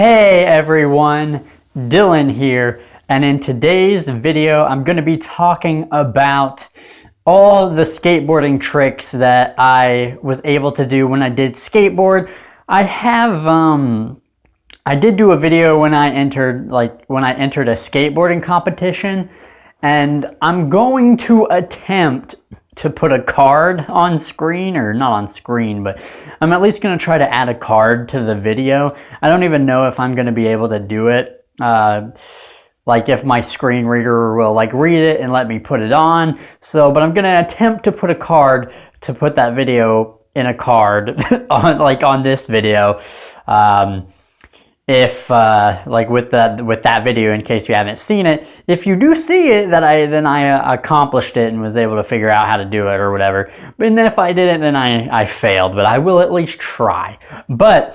Hey everyone, Dylan here, and in today's video I'm going to be talking about all the skateboarding tricks that I was able to do when I did skateboard. I did do a video when I entered a skateboarding competition, and I'm going to attempt to put a card on screen, or not on screen, but I'm at least going to try to add a card to the video. I don't even know if I'm going to be able to do it, like if my screen reader will read it and let me put it on. But I'm going to attempt to put a card to put that video in a card on this video. With that video, in case you haven't seen it, if you do see it, then I accomplished it and was able to figure out how to do it or whatever. But then if I didn't, then I failed, but I will at least try. I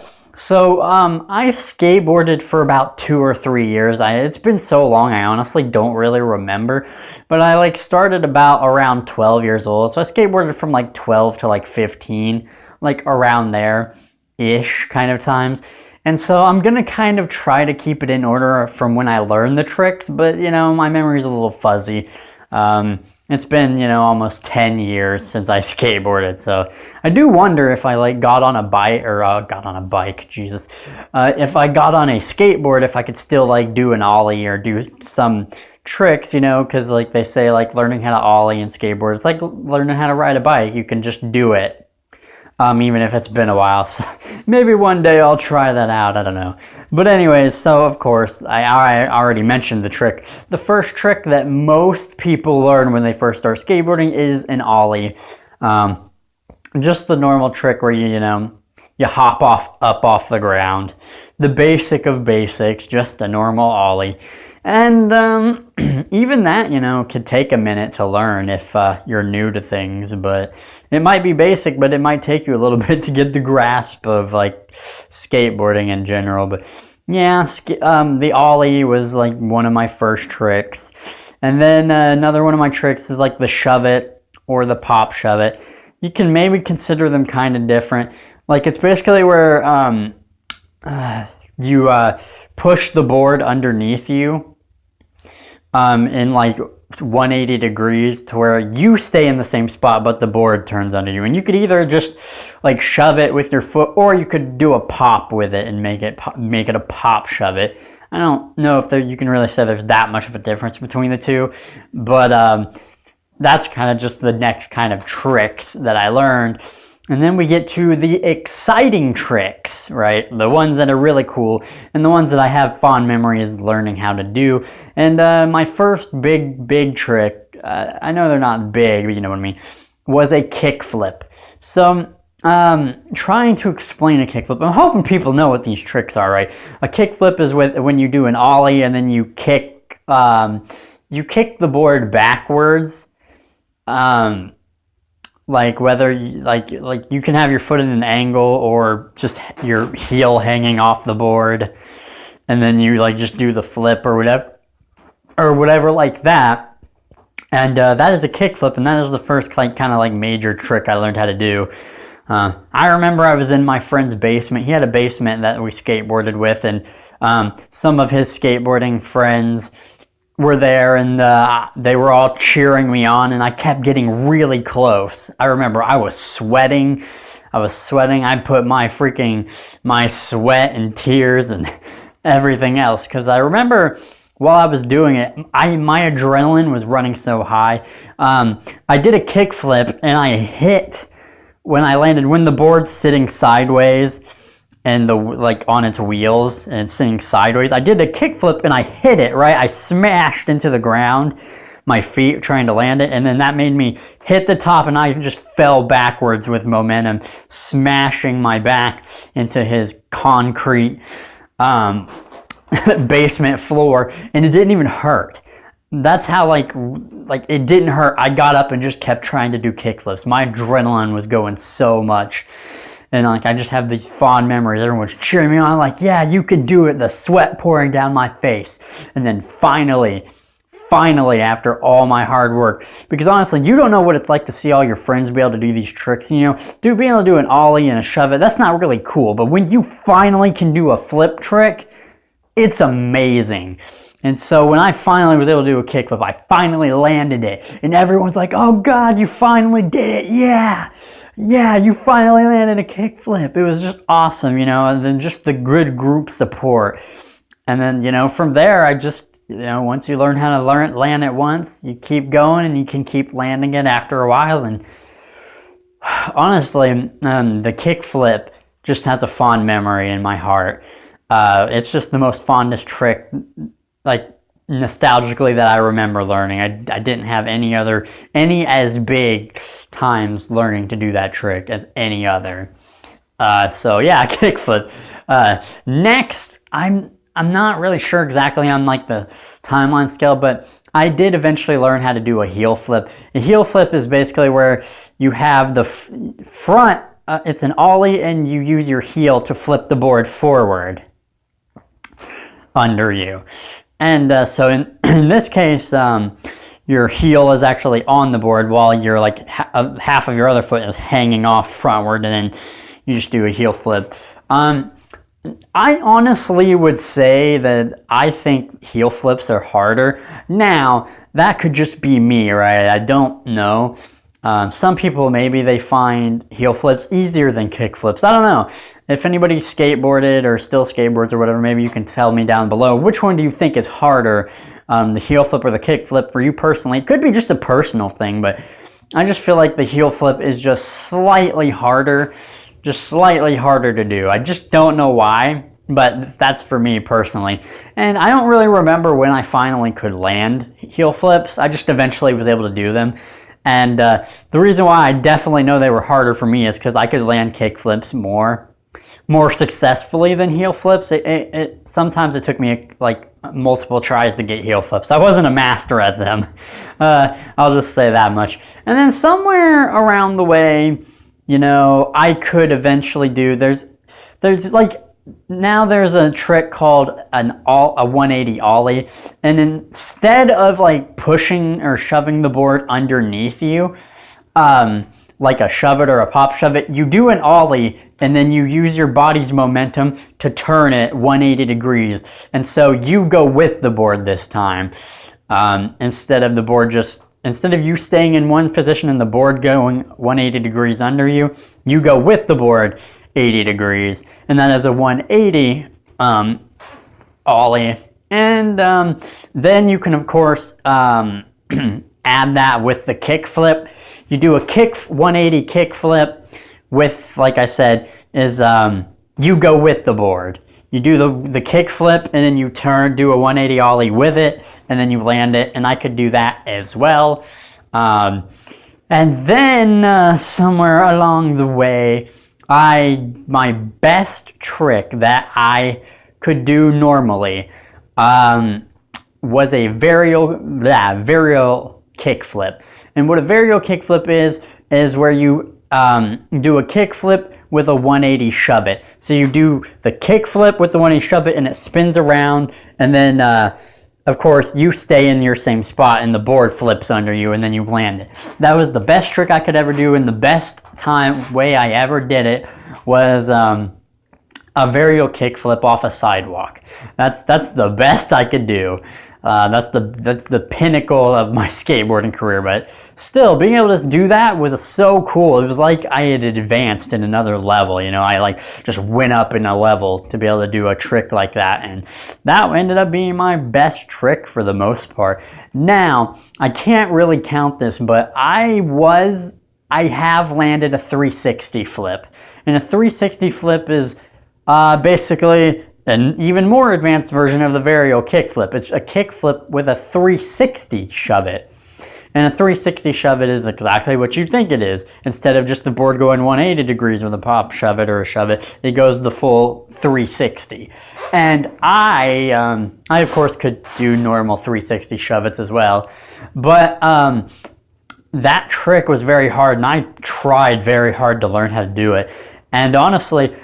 skateboarded for about 2 or 3 years. It's been so long, I honestly don't really remember, but I started about around 12 years old. So I skateboarded from 12 to 15, around there ish kind of times. And so I'm going to kind of try to keep it in order from when I learned the tricks, but, my memory's a little fuzzy. It's been, almost 10 years since I skateboarded, so I do wonder if I, got on a bike, Jesus. If I got on a skateboard, if I could still, do an ollie or do some tricks, because, they say, learning how to ollie and skateboard, it's like learning how to ride a bike. You can just do it. Even if it's been a while. So maybe one day I'll try that out, I don't know. But anyways, so of course, I already mentioned the trick. The first trick that most people learn when they first start skateboarding is an ollie. Just the normal trick where you hop up off the ground. The basic of basics, just a normal ollie. And even that, could take a minute to learn if you're new to things, but it might be basic, but it might take you a little bit to get the grasp of skateboarding in general. But yeah, the ollie was one of my first tricks. And then another one of my tricks is the shove it or the pop shove it. You can maybe consider them kind of different. It's basically where you push the board underneath you in 180 degrees to where you stay in the same spot, but the board turns under you. And you could either just shove it with your foot, or you could do a pop with it and make it a pop shove it. I don't know if you can really say there's that much of a difference between the two, but that's kind of just the next kind of tricks that I learned. And then we get to the exciting tricks, right? The ones that are really cool, and the ones that I have fond memories learning how to do. And my first big trick, I know they're not big, but you know what I mean, was a kickflip. So, trying to explain a kickflip, I'm hoping people know what these tricks are, right? A kickflip is when you do an ollie and then you kick the board backwards. Whether you can have your foot in an angle or just your heel hanging off the board, and then you just do the flip or whatever like that. And that is a kickflip, and that is the first kind of major trick I learned how to do. I remember I was in my friend's basement. He had a basement that we skateboarded with, and some of his skateboarding friends were there, and they were all cheering me on, and I kept getting really close. I remember I was sweating. I put my sweat and tears and everything else, because I remember while I was doing it, my adrenaline was running so high. I did a kickflip, and I hit when I landed, when the board's sitting sideways and on its wheels and it's sitting sideways. I did a kickflip and I hit it, right? I smashed into the ground, my feet trying to land it, and then that made me hit the top, and I just fell backwards with momentum, smashing my back into his concrete basement floor, and it didn't even hurt. That's how it didn't hurt. I got up and just kept trying to do kickflips. My adrenaline was going so much. And I just have these fond memories. Everyone's cheering me on, yeah, you can do it. The sweat pouring down my face. And then finally, finally, after all my hard work. Because honestly, you don't know what it's like to see all your friends be able to do these tricks, you know. Dude, being able to do an ollie and a shove it, that's not really cool. But when you finally can do a flip trick, it's amazing. And so when I finally was able to do a kickflip, I finally landed it. And everyone's like, oh God, you finally did it. Yeah, you finally landed a kickflip. It was just awesome, you know, and then just the good group support. And then, you know, from there, I just, you know, once you learn how to land it once, you keep going and you can keep landing it after a while. And honestly, the kickflip just has a fond memory in my heart. It's just the most fondest trick, like nostalgically, that I remember learning. I didn't have any as big times learning to do that trick as any other. So yeah, kickflip. Next, I'm not really sure exactly on like the timeline scale, but I did eventually learn how to do a heel flip. A heel flip is basically where you have the front, it's an ollie, and you use your heel to flip the board forward under you. And so in this case, your heel is actually on the board while you're like half of your other foot is hanging off frontward, and then you just do a heel flip. I honestly would say that I think heel flips are harder. Now, that could just be me, right? I don't know. Some people, maybe they find heel flips easier than kick flips. I don't know. If anybody skateboarded or still skateboards or whatever, maybe you can tell me down below. Which one do you think is harder, the heel flip or the kick flip for you personally? It could be just a personal thing, but I just feel like the heel flip is just slightly harder to do. I just don't know why, but that's for me personally. And I don't really remember when I finally could land heel flips. I just eventually was able to do them. And the reason why I definitely know they were harder for me is because I could land kick flips more successfully than heel flips. Sometimes it took me like multiple tries to get heel flips. I wasn't a master at them. I'll just say that much. And then somewhere around the way, you know, I could eventually do, there's like, now there's a trick called a 180 ollie, and instead of like pushing or shoving the board underneath you, like a shove it or a pop shove it, you do an ollie and then you use your body's momentum to turn it 180 degrees. And so you go with the board this time, instead of you staying in one position and the board going 180 degrees under you, you go with the board 80 degrees, and that is a 180 ollie. And then you can, of course, add that with the kick flip. You do a 180 kick flip with, like I said, is you go with the board. You do the kick flip, and then you do a 180 ollie with it, and then you land it, and I could do that as well. And then somewhere along the way, my best trick that I could do normally was a varial kick flip. And what a varial kick flip is where you do a kick flip with a 180 shove it. So you do the kick flip with the 180 shove it, and it spins around, and then of course you stay in your same spot and the board flips under you, and then you land it. That was the best trick I could ever do, and the best way I ever did it was a varial kick flip off a sidewalk. That's the best I could do. That's the pinnacle of my skateboarding career, but still, being able to do that was so cool. It was like I had advanced in another level, you know. I like just went up in a level to be able to do a trick like that, and that ended up being my best trick for the most part. Now, I can't really count this, but I have landed a 360 flip, and a 360 flip is basically an even more advanced version of the varial kick flip. It's a kick flip with a 360 shove it. And a 360 shove it is exactly what you think it is. Instead of just the board going 180 degrees with a pop shove it or a shove it, it goes the full 360. And I of course could do normal 360 shove it's as well. But that trick was very hard, and I tried very hard to learn how to do it. And honestly,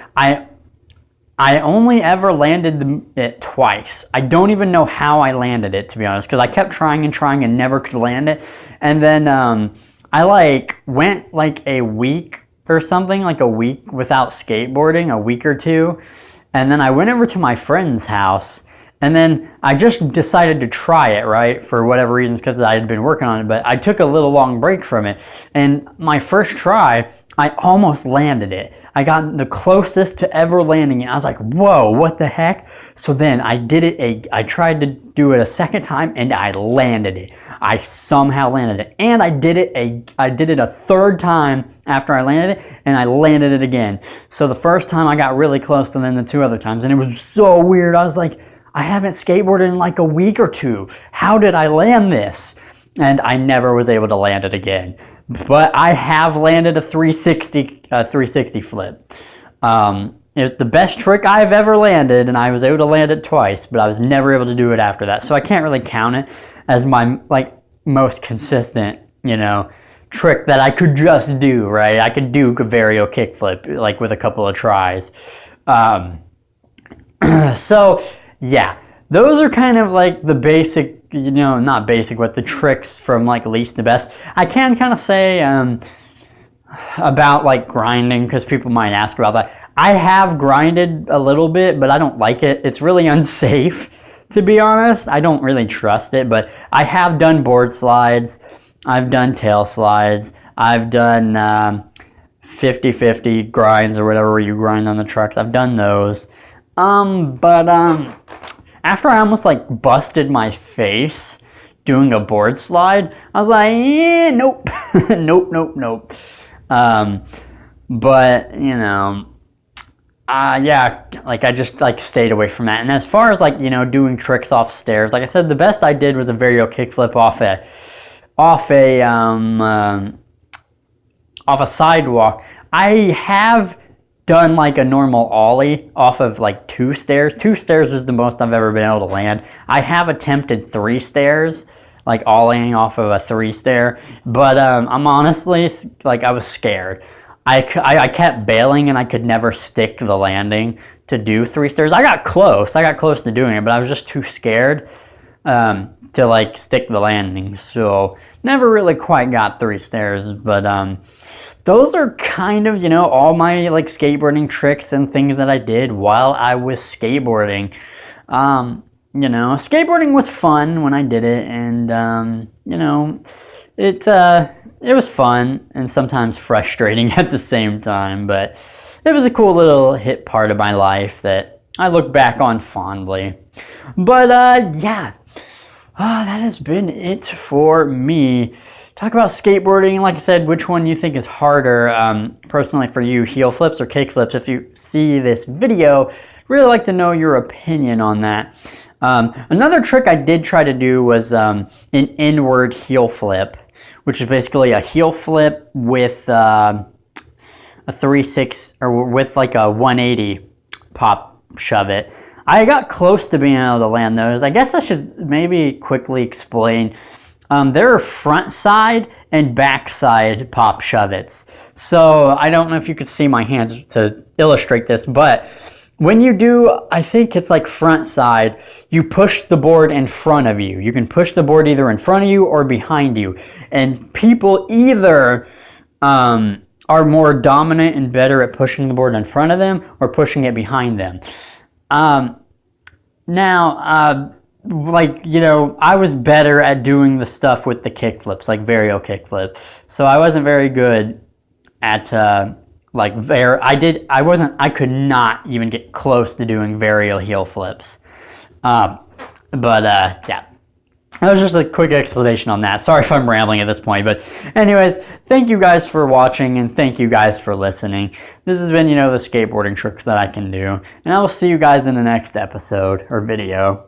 I only ever landed it twice. I don't even know how I landed it, to be honest, because I kept trying and never could land it. And then I like went like a week or something, like a week without skateboarding, a week or two. And then I went over to my friend's house, and then I just decided to try it, right, for whatever reasons, because I had been working on it, but I took a little long break from it. And my first try, I almost landed it. I got the closest to ever landing it. I was like, whoa, what the heck? So then I did it, I tried to do it a second time, and I landed it. I somehow landed it. And I did it a third time after I landed it, and I landed it again. So the first time I got really close, and then the two other times, and it was so weird. I was like, I haven't skateboarded in like a week or two. How did I land this? And I never was able to land it again. But I have landed a 360 flip. It was the best trick I've ever landed, and I was able to land it twice, but I was never able to do it after that. So I can't really count it as my like most consistent, trick that I could just do, right? I could do a varial kickflip like with a couple of tries. So yeah, those are kind of like the basic, not basic, but the tricks from like least to best. I can kind of say about like grinding, because people might ask about that. I have grinded a little bit, but I don't like it. It's really unsafe, to be honest. I don't really trust it, but I have done board slides. I've done tail slides. I've done 50-50 grinds or whatever, where you grind on the trucks. I've done those. But after I almost like busted my face doing a board slide, I was like, yeah, nope, nope. But yeah, like I just like stayed away from that. And as far as like doing tricks off stairs, like I said, the best I did was a varial kickflip off a sidewalk. I have done like a normal ollie off of like 2 stairs. 2 stairs is the most I've ever been able to land. I have attempted 3 stairs, like ollieing off of a 3 stair, but I'm honestly like I was scared. I kept bailing, and I could never stick the landing to do 3 stairs. I got close to doing it, but I was just too scared to like stick the landing, so never really quite got 3 stairs. But those are kind of all my like skateboarding tricks and things that I did while I was skateboarding. Skateboarding was fun when I did it, and it was fun and sometimes frustrating at the same time, but it was a cool little hit part of my life that I look back on fondly. But yeah, that has been it for me. Talk about skateboarding. Like I said, which one you think is harder, personally for you, heel flips or kick flips? If you see this video, really like to know your opinion on that. Another trick I did try to do was an inward heel flip, which is basically a heel flip with a 3/6 or with like a 180 pop shove it. I got close to being able to land those. I guess I should maybe quickly explain. There are front side and back side pop shove-its. So I don't know if you could see my hands to illustrate this, but when you do, I think it's like front side, you push the board in front of you. You can push the board either in front of you or behind you. And people either are more dominant and better at pushing the board in front of them or pushing it behind them. I was better at doing the stuff with the kickflips, like varial kickflip. So I wasn't very good at I could not even get close to doing varial heel flips. Yeah. That was just a quick explanation on that. Sorry if I'm rambling at this point, but anyways, thank you guys for watching, and thank you guys for listening. This has been, the skateboarding tricks that I can do, and I will see you guys in the next episode or video.